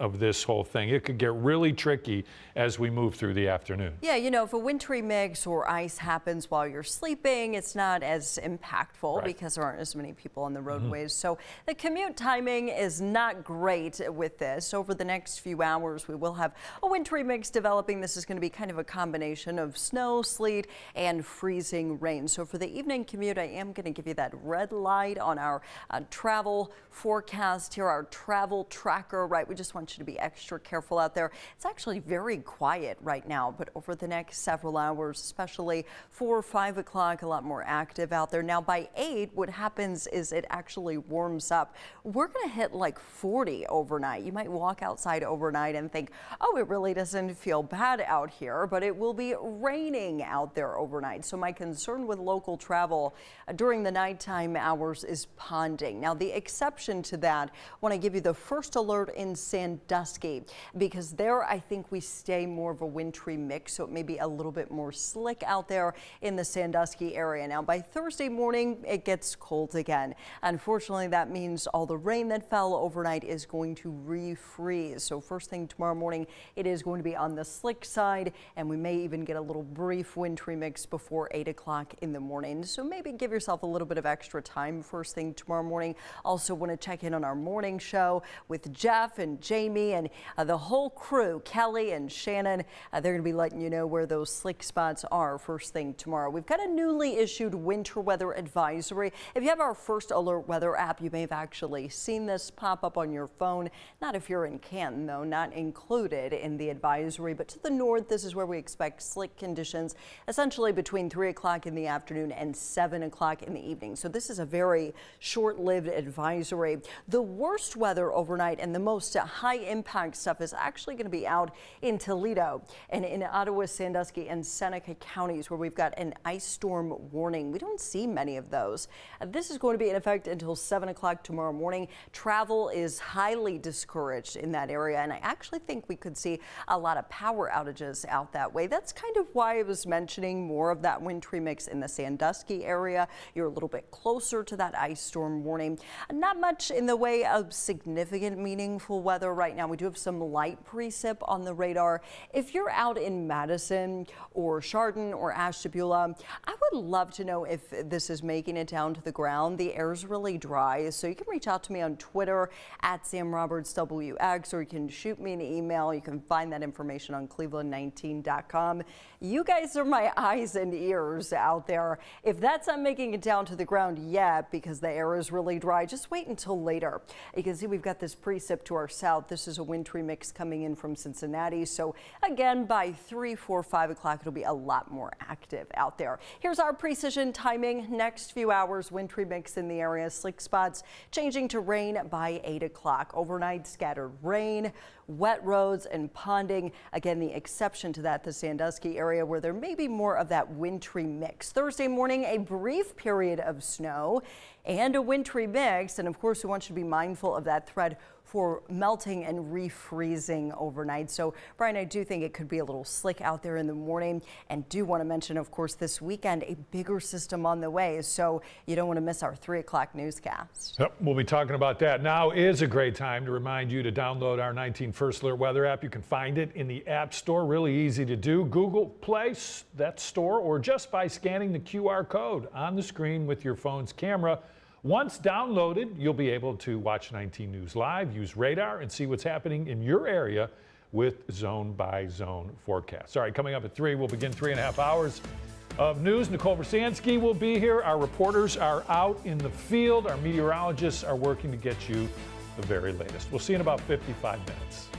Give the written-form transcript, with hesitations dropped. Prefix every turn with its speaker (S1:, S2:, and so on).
S1: of this whole thing. It could get really tricky as we move through the afternoon.
S2: Yeah, you know, if a wintry mix or ice happens while you're sleeping, it's not as impactful because there aren't as many people on the roadways. So the commute timing is not great with this. Over the next few hours, we will have a wintry mix developing. This is going to be kind of a combination of snow, sleet, and freezing rain. So for the evening commute, I am going to give you that red light on our travel forecast here, our travel tracker, right? We just want you to be extra careful out there. It's actually very quiet right now, but over the next several hours, especially 4 or 5 o'clock, a lot more active out there. Now by 8, what happens is it actually warms up. We're going to hit like 40 overnight. You might walk outside overnight and think, oh, it really doesn't feel bad out here, but it will be raining out there overnight. So my concern with local travel during the nighttime hours is ponding. Now the exception to that, when I give you the first alert in Sandusky, because there I think we stay more of a wintry mix, so it may be a little bit more slick out there in the Sandusky area. Now by Thursday morning, it gets cold again. Unfortunately, that means all the rain that fell overnight is going to refreeze. So first thing tomorrow morning, it is going to be on the slick side, and we may even get a little brief wintry mix before 8 o'clock in the morning. So maybe give yourself a little bit of extra time first thing tomorrow morning. Also want to check in on our morning show with Jeff and Jamie and the whole crew, Kelly and Shannon. They're going to be letting you know where those slick spots are first thing tomorrow. We've got a newly issued winter weather advisory. If you have our First Alert weather app, you may have actually seen this pop up on your phone. Not if you're in Canton, though, not included in the advisory. But to the north, this is where we expect slick conditions, essentially between 3 o'clock in the afternoon and 7 o'clock in the evening. So this is a very short-lived advisory. The worst weather overnight and the most high impact stuff is actually going to be out in Toledo and in Ottawa, Sandusky, and Seneca counties, where we've got an ice storm warning. We don't see many of those. This is going to be in effect until 7 o'clock tomorrow morning. Travel is highly discouraged in that area, and I actually think we could see a lot of power outages out that way. That's kind of why I was mentioning more of that wintry mix in the Sandusky area. You're a little bit closer to that ice storm warning. Not much in the way of significant meaningful weather right now. We do have some light precip on the radar. If you're out in Madison or Chardon or Ashtabula, I would love to know if this is making it down to the ground. The air's really dry, so you can reach out to me on Twitter at SamRobertsWX, or you can shoot me an email. You can find that information on Cleveland19.com. You guys are my eyes and ears out there. If that's not making it down to the ground yet because the air is really dry, just wait until later. You can see we've got this precip to our south. This is a wintry mix coming in from Cincinnati. So again, by 3, 4, 5 o'clock, it'll be a lot more active out there. Here's our precision timing. Next few hours, wintry mix in the area, slick spots changing to rain by 8 o'clock. Overnight, scattered rain, wet roads, and ponding. Again, the exception to that, the Sandusky area, where there may be more of that wintry mix. Thursday morning, a brief period of snow and a wintry mix. And of course, we want you to be mindful of that threat for melting and refreezing overnight. So, Brian, I do think it could be a little slick out there in the morning, and do want to mention, of course, this weekend, a bigger system on the way. So you don't want to miss our 3 o'clock newscast.
S1: Yep, we'll be talking about that. Now is a great time to remind you to download our 19 First Alert weather app. You can find it in the App Store. Really easy to do. Google Play, that store, or just by scanning the QR code on the screen with your phone's camera. Once downloaded, you'll be able to watch 19 News Live, use radar, and see what's happening in your area with zone-by-zone forecasts. All right, coming up at 3, we'll begin 3.5 hours of news. Nicole Versansky will be here. Our reporters are out in the field. Our meteorologists are working to get you the very latest. We'll see you in about 55 minutes.